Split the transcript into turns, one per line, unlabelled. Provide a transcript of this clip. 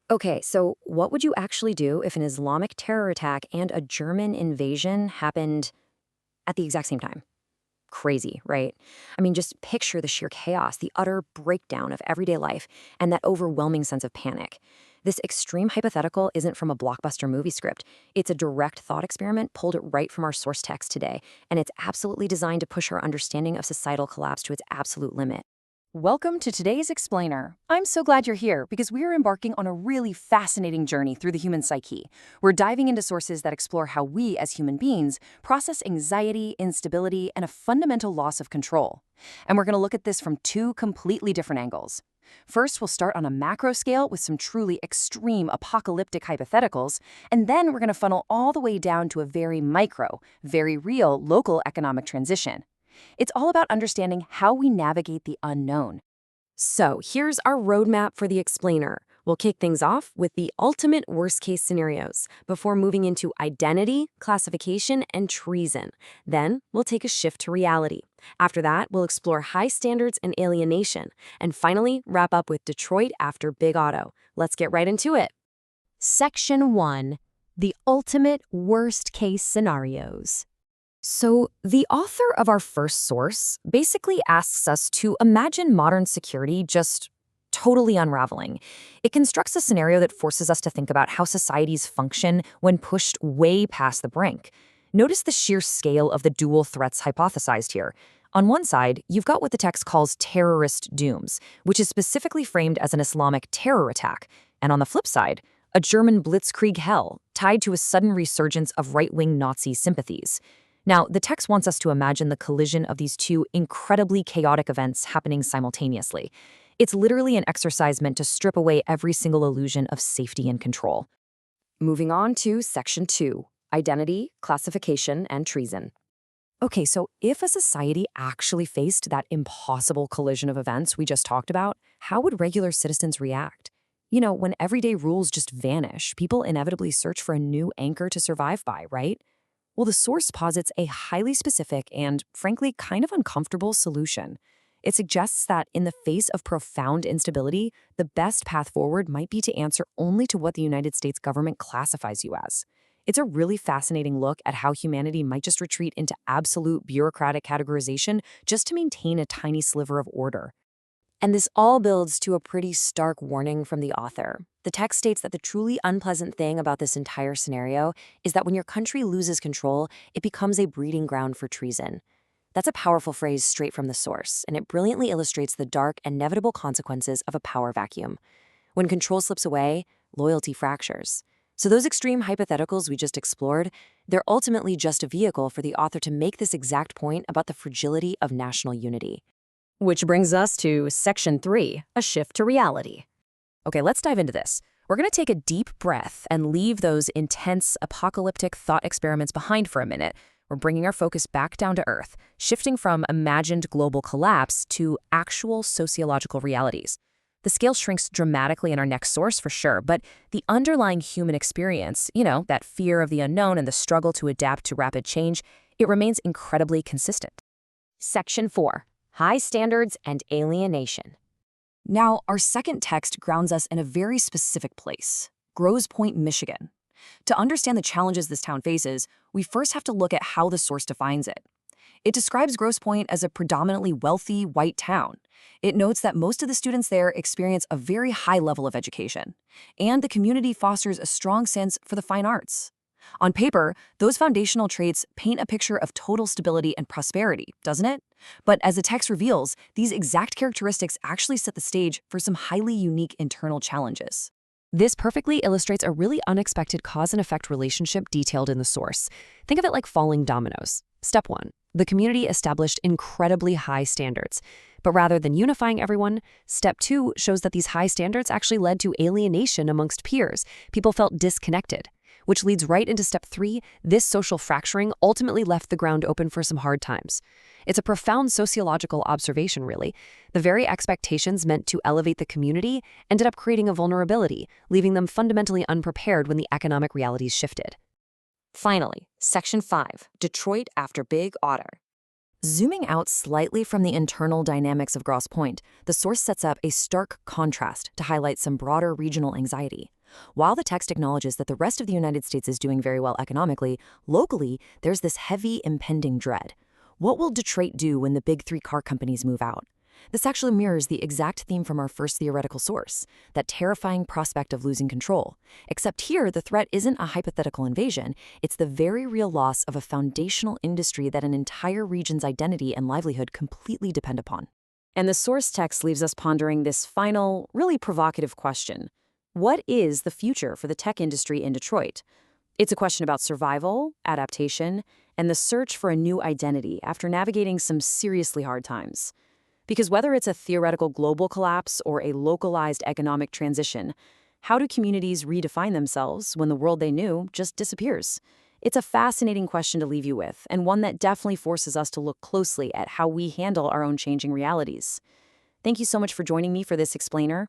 Okay, so what would you actually do if an Islamic terror attack and a German invasion happened at the exact same time? Crazy, right? I mean, just picture the sheer chaos, the utter breakdown of everyday life, and that overwhelming sense of panic. This extreme hypothetical isn't from a blockbuster movie script. It's a direct thought experiment pulled right from our source text today, and it's absolutely designed to push our understanding of societal collapse to its absolute limit.
Welcome to today's Explainer. I'm so glad you're here because we are embarking on a really fascinating journey through the human psyche. We're diving into sources that explore how we, as human beings, process anxiety, instability, and a fundamental loss of control. And we're going to look at this from two completely different angles. First, we'll start on a macro scale with some truly extreme apocalyptic hypotheticals, and then we're going to funnel all the way down to a very micro, very real local economic transition. It's all about understanding how we navigate the unknown.
So here's our roadmap for the explainer. We'll kick things off with the ultimate worst case scenarios before moving into identity, classification, and treason. Then we'll take a shift to reality. After that, we'll explore high standards and alienation. And finally, wrap up with Detroit after Big Auto. Let's get right into it.
Section 1. The ultimate worst case scenarios.
So, the author of our first source basically asks us to imagine modern security just totally unraveling. It constructs a scenario that forces us to think about how societies function when pushed way past the brink. Notice the sheer scale of the dual threats hypothesized here. On one side, you've got what the text calls terrorist dooms, which is specifically framed as an Islamic terror attack. And on the flip side, a German blitzkrieg hell tied to a sudden resurgence of right-wing Nazi sympathies. Now, the text wants us to imagine the collision of these two incredibly chaotic events happening simultaneously. It's literally an exercise meant to strip away every single illusion of safety and control. Moving on to Section 2, Identity, Classification, and Treason. Okay, so if a society actually faced that impossible collision of events we just talked about, how would regular citizens react? When everyday rules just vanish, people inevitably search for a new anchor to survive by, right? Well, the source posits a highly specific and, frankly, kind of uncomfortable solution. It suggests that in the face of profound instability, the best path forward might be to answer only to what the United States government classifies you as. It's a really fascinating look at how humanity might just retreat into absolute bureaucratic categorization just to maintain a tiny sliver of order. And this all builds to a pretty stark warning from the author. The text states that the truly unpleasant thing about this entire scenario is that when your country loses control, it becomes a breeding ground for treason. That's a powerful phrase straight from the source, and it brilliantly illustrates the dark, inevitable consequences of a power vacuum. When control slips away, loyalty fractures. So those extreme hypotheticals we just explored, they're ultimately just a vehicle for the author to make this exact point about the fragility of national unity. Which brings us to Section 3, a shift to reality. Okay, let's dive into this. We're going to take a deep breath and leave those intense, apocalyptic thought experiments behind for a minute. We're bringing our focus back down to earth, shifting from imagined global collapse to actual sociological realities. The scale shrinks dramatically in our next source for sure, but the underlying human experience, that fear of the unknown and the struggle to adapt to rapid change, it remains incredibly consistent. Section 4. High standards and alienation. Now, our second text grounds us in a very specific place, Grosse Pointe, Michigan. To understand the challenges this town faces, we first have to look at how the source defines it. It describes Grosse Pointe as a predominantly wealthy, white town. It notes that most of the students there experience a very high level of education, and the community fosters a strong sense for the fine arts. On paper, those foundational traits paint a picture of total stability and prosperity, doesn't it? But as the text reveals, these exact characteristics actually set the stage for some highly unique internal challenges. This perfectly illustrates a really unexpected cause and effect relationship detailed in the source. Think of it like falling dominoes. Step 1. The community established incredibly high standards. But rather than unifying everyone, Step 2 shows that these high standards actually led to alienation amongst peers. People felt disconnected. Which leads right into Step 3, this social fracturing ultimately left the ground open for some hard times. It's a profound sociological observation, really. The very expectations meant to elevate the community ended up creating a vulnerability, leaving them fundamentally unprepared when the economic realities shifted. Finally, Section 5, Detroit after Big Otter. Zooming out slightly from the internal dynamics of Grosse Pointe, the source sets up a stark contrast to highlight some broader regional anxiety. While the text acknowledges that the rest of the United States is doing very well economically, locally, there's this heavy impending dread. What will Detroit do when the big three car companies move out? This actually mirrors the exact theme from our first theoretical source, that terrifying prospect of losing control. Except here, the threat isn't a hypothetical invasion, it's the very real loss of a foundational industry that an entire region's identity and livelihood completely depend upon. And the source text leaves us pondering this final, really provocative question. What is the future for the tech industry in Detroit? It's a question about survival, adaptation, and the search for a new identity after navigating some seriously hard times. Because whether it's a theoretical global collapse or a localized economic transition, how do communities redefine themselves when the world they knew just disappears? It's a fascinating question to leave you with, and one that definitely forces us to look closely at how we handle our own changing realities. Thank you so much for joining me for this explainer.